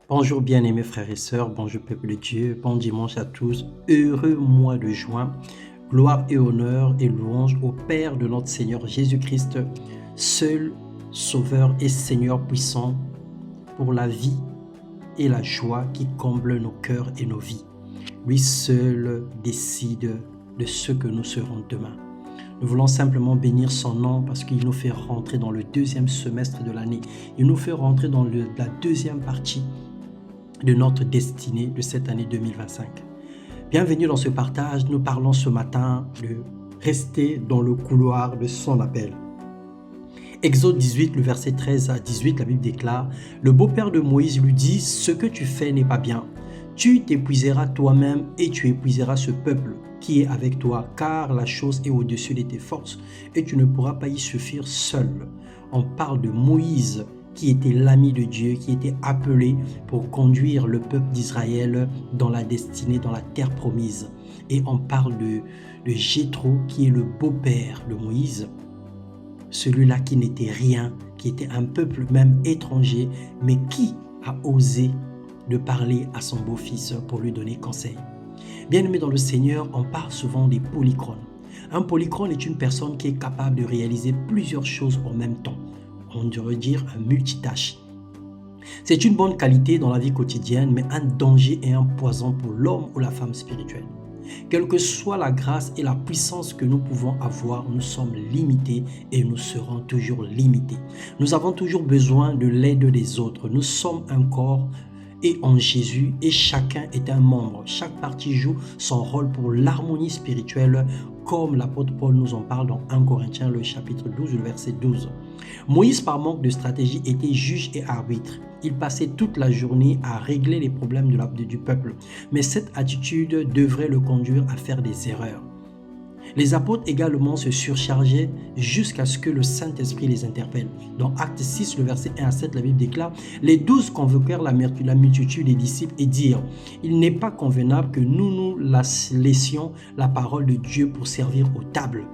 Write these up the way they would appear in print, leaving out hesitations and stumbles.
Bonjour bien-aimés frères et sœurs, bonjour peuple de Dieu, bon dimanche à tous, heureux mois de juin, gloire et honneur et louange au Père de notre Seigneur Jésus-Christ, seul Sauveur et Seigneur puissant pour la vie et la joie qui comble nos cœurs et nos vies. Lui seul décide de ce que nous serons demain. Nous voulons simplement bénir son nom parce qu'il nous fait rentrer dans le deuxième semestre de l'année. Il nous fait rentrer dans la deuxième partie de notre destinée de cette année 2025. Bienvenue dans ce partage. Nous parlons ce matin de rester dans le couloir de son appel. Exode 18, le verset 13 à 18, la Bible déclare « Le beau-père de Moïse lui dit « Ce que tu fais n'est pas bien. Tu t'épuiseras toi-même et tu épuiseras ce peuple qui est avec toi, car la chose est au-dessus de tes forces et tu ne pourras pas y suffire seul. » On parle de Moïse qui était l'ami de Dieu, qui était appelé pour conduire le peuple d'Israël dans la destinée, dans la terre promise. Et on parle de Jéthro, qui est le beau-père de Moïse, celui-là qui n'était rien, qui était un peuple même étranger, mais qui a osé de parler à son beau-fils pour lui donner conseil. Bien-aimé dans le Seigneur, on parle souvent des polychrones. Un polychrone est une personne qui est capable de réaliser plusieurs choses en même temps. On devrait dire un multitâche. C'est une bonne qualité dans la vie quotidienne, mais un danger et un poison pour l'homme ou la femme spirituelle. Quelle que soit la grâce et la puissance que nous pouvons avoir, nous sommes limités et nous serons toujours limités. Nous avons toujours besoin de l'aide des autres. Nous sommes un corps et en Jésus et chacun est un membre. Chaque partie joue son rôle pour l'harmonie spirituelle, comme l'apôtre Paul nous en parle dans 1 Corinthiens, le chapitre 12, le verset 12. Moïse, par manque de stratégie, était juge et arbitre. Il passait toute la journée à régler les problèmes du peuple. Mais cette attitude devrait le conduire à faire des erreurs. Les apôtres également se surchargeaient jusqu'à ce que le Saint-Esprit les interpelle. Dans Acte 6, le verset 1 à 7, la Bible déclare « Les 12 convoquèrent la multitude des disciples et dirent « Il n'est pas convenable que nous laissions la parole de Dieu pour servir aux tables. »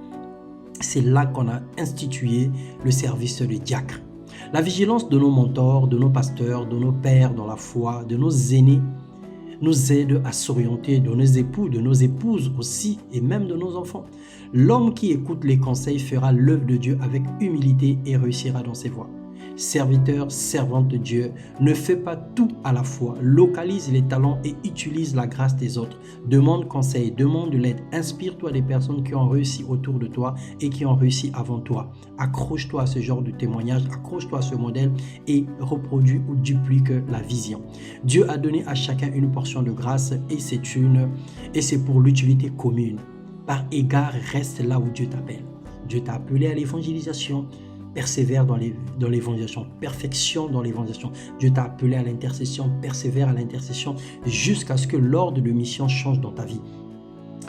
C'est là qu'on a institué le service de diacre. La vigilance de nos mentors, de nos pasteurs, de nos pères dans la foi, de nos aînés, nous aide à s'orienter, de nos époux, de nos épouses aussi, et même de nos enfants. L'homme qui écoute les conseils fera l'œuvre de Dieu avec humilité et réussira dans ses voies. Serviteur, servante de Dieu, ne fais pas tout à la fois. Localise les talents et utilise la grâce des autres. Demande conseil, demande de l'aide. Inspire-toi des personnes qui ont réussi autour de toi et qui ont réussi avant toi. Accroche-toi à ce genre de témoignage, accroche-toi à ce modèle et reproduis ou duplique la vision. Dieu a donné à chacun une portion de grâce et c'est pour l'utilité commune. Par égard, reste là où Dieu t'appelle. Dieu t'a appelé à l'évangélisation. Persévère dans l'évangélisation, perfection dans l'évangélisation. Dieu t'a appelé à l'intercession, persévère à l'intercession jusqu'à ce que l'ordre de mission change dans ta vie.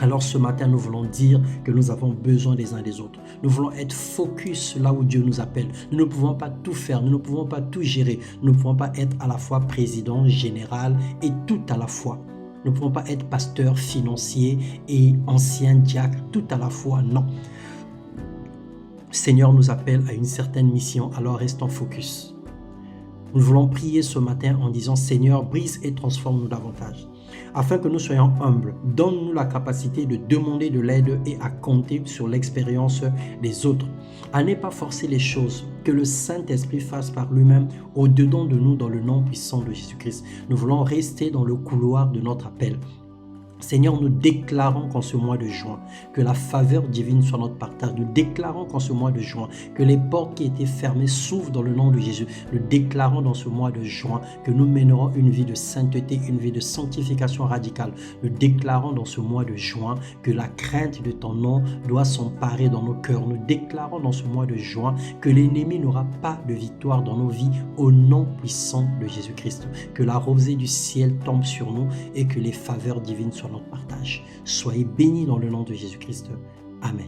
Alors ce matin, nous voulons dire que nous avons besoin des uns des autres. Nous voulons être focus là où Dieu nous appelle. Nous ne pouvons pas tout faire, nous ne pouvons pas tout gérer. Nous ne pouvons pas être à la fois président, général et tout à la fois. Nous ne pouvons pas être pasteur, financier et ancien diacre tout à la fois, non. Le Seigneur nous appelle à une certaine mission, alors restons focus. Nous voulons prier ce matin en disant « Seigneur, brise et transforme-nous davantage. » Afin que nous soyons humbles, donne-nous la capacité de demander de l'aide et à compter sur l'expérience des autres. À ne pas forcer les choses, que le Saint-Esprit fasse par lui-même au-dedans de nous dans le nom puissant de Jésus-Christ. Nous voulons rester dans le couloir de notre appel. Seigneur, nous déclarons qu'en ce mois de juin, que la faveur divine soit notre partage. Nous déclarons qu'en ce mois de juin, que les portes qui étaient fermées s'ouvrent dans le nom de Jésus. Nous déclarons dans ce mois de juin que nous mènerons une vie de sainteté, une vie de sanctification radicale. Nous déclarons dans ce mois de juin que la crainte de ton nom doit s'emparer dans nos cœurs. Nous déclarons dans ce mois de juin que l'ennemi n'aura pas de victoire dans nos vies au nom puissant de Jésus-Christ. Que la rosée du ciel tombe sur nous et que les faveurs divines soient notre partage. Soyez bénis dans le nom de Jésus-Christ. Amen.